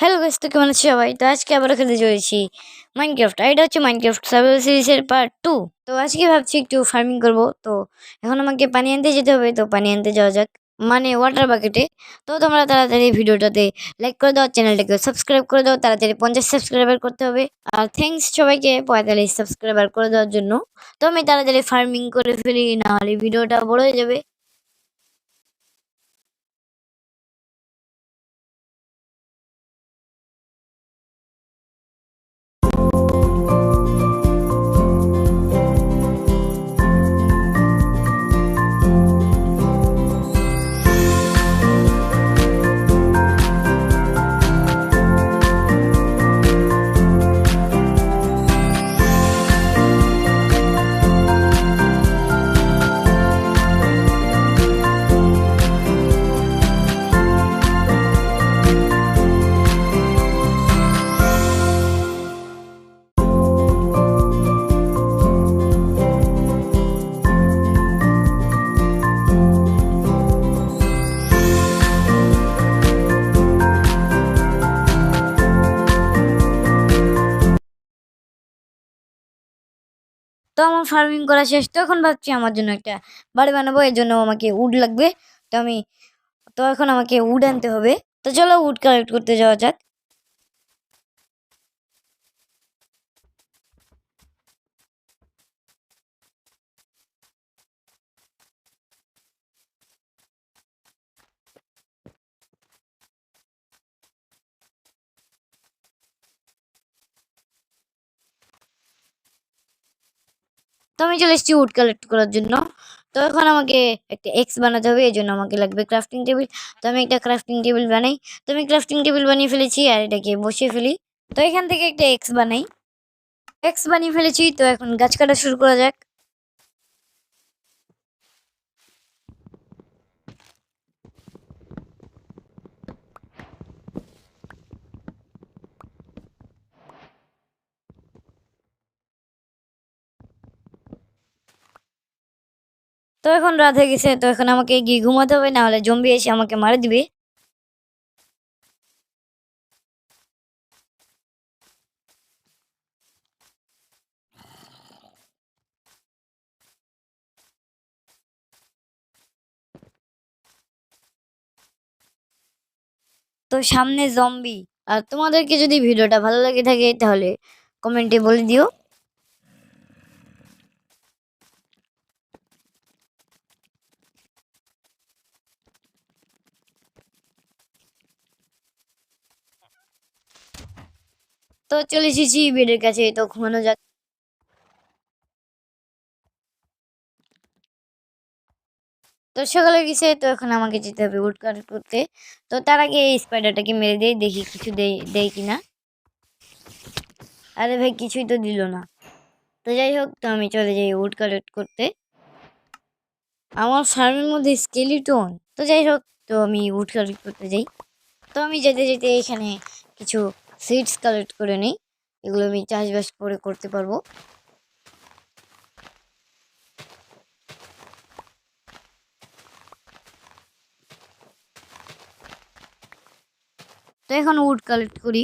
Hello guys, তো কেমন আছো সবাই? তো আজকে আবার খেলতে চলেছি মাইনক্রাফট। আর এটা হচ্ছে মাইনক্রাফট সার্ভাইভাল সিরিজের পার্ট 2। তো আজকে ভাবছি একটু ফার্মিং করব। তো এখন আমাকে পানি আনতে যেতে হবে, তো পানি আনতে যাওয়া যাক, মানে ওয়াটার বাকেটে। তো তোমরা তাড়াতাড়ি ভিডিওটাতে লাইক করে দাও, চ্যানেলটাকে সাবস্ক্রাইব করে দাও, তাড়াতাড়ি 50 সাবস্ক্রাইবার করতে হবে। আর থ্যাঙ্কস সবাইকে 45 সাবস্ক্রাইবার করে দেওয়ার জন্য। তো আমি তাড়াতাড়ি ফার্মিং করে ফেলি, না হলে ভিডিওটা বড় হয়ে যাবে। তো আমার ফার্মিং করা শেষ। তো এখন ভাবছি আমার জন্য একটা বাড়ি বানাবো, এর জন্য আমাকে উড লাগবে। তো আমি তো এখন আমাকে উড আনতে হবে। তো চলো উড কালেক্ট করতে যাওয়া যাক। তো আমি চলে এসেছি উড কালেক্ট করার জন্য। তো এখন আমাকে একটা এক্স বানাতে হবে, এই জন্য আমাকে লাগবে ক্রাফটিং টেবিল। তো আমি একটা ক্রাফটিং টেবিল বানাই। তো আমি ক্রাফটিং টেবিল বানিয়ে ফেলেছি, আর এটাকে বসিয়ে ফেলি। তো এখান থেকে একটা এক্স বানাই। এক্স বানিয়ে ফেলেছি, তো এখন গাছ কাটা শুরু করা যাক। তো এখন রাত হয়ে গেছে, তো এখন আমাকে গিয়ে ঘুমাতে হবে, না হলে জম্বি এসে আমাকে মারা দিবে। তো সামনে জম্বি। আর তোমাদেরকে যদি ভিডিওটা ভালো লাগে থাকে তাহলে কমেন্টে বলে দিও। তো চলে এসেছি বেডের কাছে, তো ঘুমানো যাক। তো সকালে গেছে, তো এখন আমাকে যেতে হবে উড কালেক্ট করতে। তো তার আগে এই স্পাইডারটাকে মেরে দেই, দেখি কিছু দেয় দেয় কিনা। আরে ভাই, কিছুই তো দিল না। তো যাই হোক, তো আমি চলে যাই উড কালেক্ট করতে। আমার ফার্মের মধ্যে স্কেলিটন। তো যাই হোক, তো আমি উড কালেক্ট করতে যাই। তো আমি যেতে যেতে এখানে কিছু সিডস কালেক্ট করে নিই, এগুলো আমি চাষবাস করে করতে পারবো। তো এখন উড কালেক্ট করি।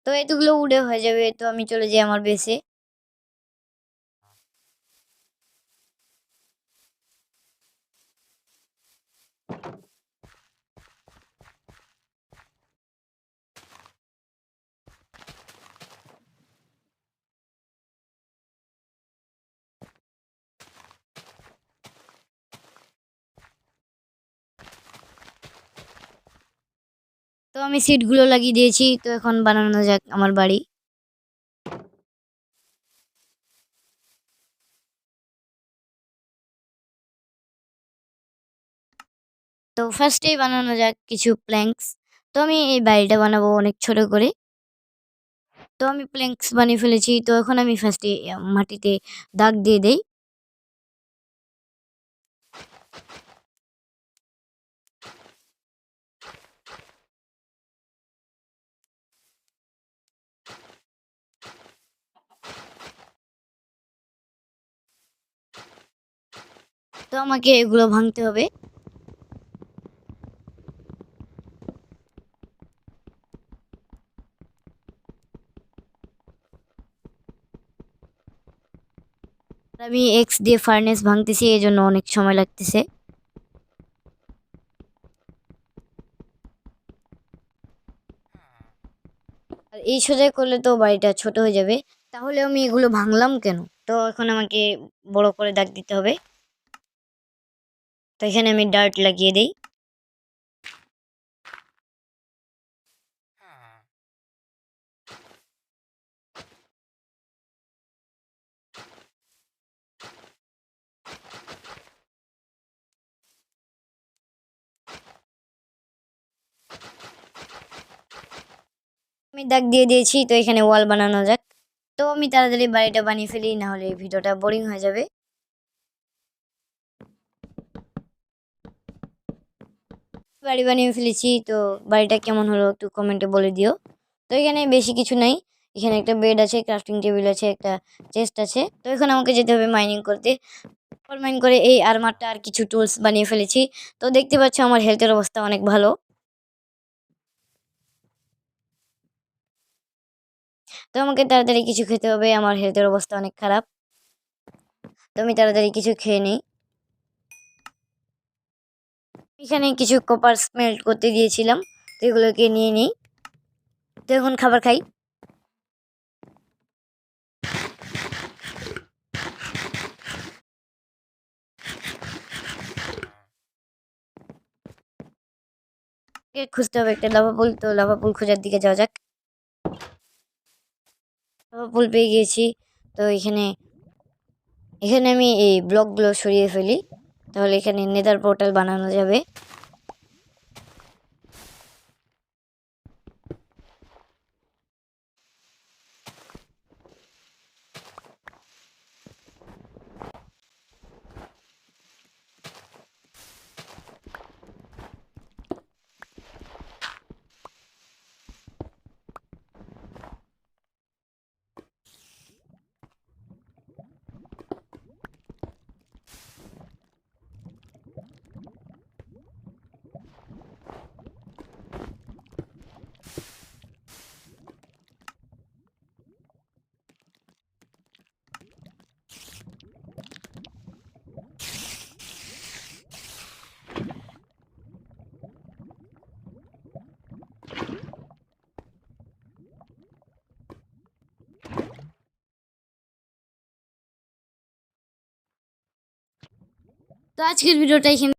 তো এতগুলো উডে হয়ে যাবে, তো আমি চলে যাই আমার বেসে। তো আমি সিটগুলো লাগিয়ে দিয়েছি, তো এখন বানানো যাক আমার বাড়ি। তো ফার্স্টেই বানানো যাক কিছু প্ল্যাঙ্কস। তো আমি এই বাড়িটা বানাবো অনেক ছোট করে। তো আমি প্ল্যাঙ্কস বানিয়ে ফেলেছি। তো এখন আমি ফার্স্টে মাটিতে দাগ দিয়ে দেই। তো আমাকে এগুলো ভাঙতে হবে। আমি এক্স দিয়ে ফার্নেস ভাঙতেছি, এজন্য অনেক সময় লাগতেছে। আর এই সোজাই করলে তো বাড়িটা ছোট হয়ে যাবে। তাহলে আমি এগুলো ভাঙলাম কেন? তো এখন আমাকে বড় করে দাগ দিতে হবে। তো এখানে আমি ডার্ট লাগিয়ে দেই। আমি দাগ দিয়ে দিয়েছি। তো এখানে ওয়াল বানানো যাক। তো আমি তাড়াতাড়ি বাড়িটা বানিয়ে ফেলি, না হলে ভিডিওটা বোরিং হয়ে যাবে। বাড়ি বানিয়ে ফেলেছি। তো বাড়িটা কেমন হলো একটু কমেন্টে বলে দিও। তো এখানে বেশি কিছু নাই। এখানে একটা বেড আছে, ক্রাফটিং টেবিল আছে, একটা চেস্ট আছে। তো এখন আমাকে যেতে হবে মাইনিং করতে। মাইন করে এই আর্মারটা আর কিছু টুলস বানিয়ে ফেলেছি। তো দেখতে পাচ্ছ আমার হেলথের অবস্থা অনেক ভালো। তো আমাকে তাড়াতাড়ি কিছু খেতে হবে, আমার হেলথের অবস্থা অনেক খারাপ। তো আমি তাড়াতাড়ি কিছু খেয়ে নিই। এখানে কিছু কপার স্মেল্ট করতে দিয়েছিলাম, তো এগুলোকে নিয়ে নিই। তো এখন খাবার খাই। খুঁজতে হবে একটা লাভা পুল। তো লাভা পুল খোঁজার দিকে যাওয়া যাক। লাভা পুল পেয়ে গিয়েছি। তো এখানে এখানে আমি এই ব্লকগুলো সরিয়ে ফেলি, তাহলে এখানে নেদার পোর্টাল বানানো যাবে। তো আজকের ভিডিওটা এখানে